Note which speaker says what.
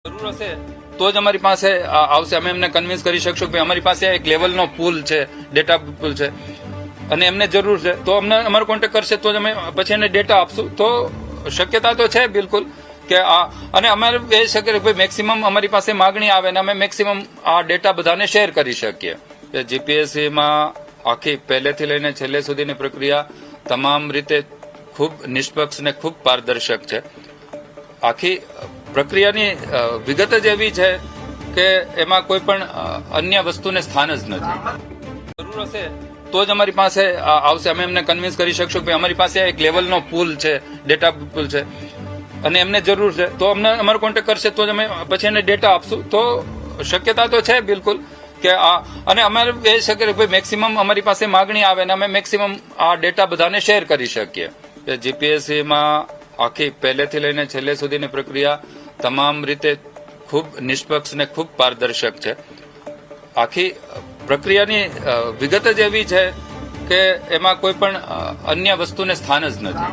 Speaker 1: જરૂર હશે તો જ અમારી પાસે આવશે. અમે એમને કન્વિન્સ કરી શકશું કે અમારી પાસે એક લેવલનો પુલ છે, ડેટા પુલ છે, અને એમને જરૂર છે તો અમને અમારો કોન્ટેક્ટ કરશે તો જ અમે પછી એને ડેટા આપશું. તો શક્યતા તો છે બિલકુલ કે અને અમારે એ છે કે ભાઈ મેક્સિમમ અમારી પાસે માગણી આવે ને અમે મેક્સિમમ આ ડેટા બધાને શેર કરી શકીએ. કે જીપીએસસીમાં આખી પહેલેથી લઈને છેલ્લે સુધીની પ્રક્રિયા તમામ રીતે ખૂબ નિષ્પક્ષ ને ખૂબ પારદર્શક છે. આખી પ્રક્રિયાની વિગત જ એવી છે કે એમાં કોઈ પણ અન્ય વસ્તુને સ્થાન જ નથી. જરૂર હશે તો જ અમારી પાસે આવશે. અમે એમને કન્વિન્સ કરી શકશું કે અમારી પાસે એક લેવલનો પુલ છે, ડેટા પુલ છે, અને એમને જરૂર છે તો અમને અમારો કોન્ટેક્ટ કરશે તો જ અમે પછી એને ડેટા આપશું. તો શક્યતા તો છે બિલકુલ કે અને અમારે એ છે કે ભાઈ મેક્સિમમ અમારી પાસે માગણી આવે ને અમે મેક્સિમમ આ ડેટા બધાને શેર કરી શકીએ. કે જીપીએસસીમાં આખી પહેલેથી લઈને છેલ્લે સુધીની પ્રક્રિયા તમામ રીતે ખૂબ નિષ્પક્ષ ને ખૂબ પારદર્શક છે. આખી પ્રક્રિયાની વિગત જ એવી છે કે એમાં કોઈ પણ અન્ય વસ્તુને સ્થાન જ નથી.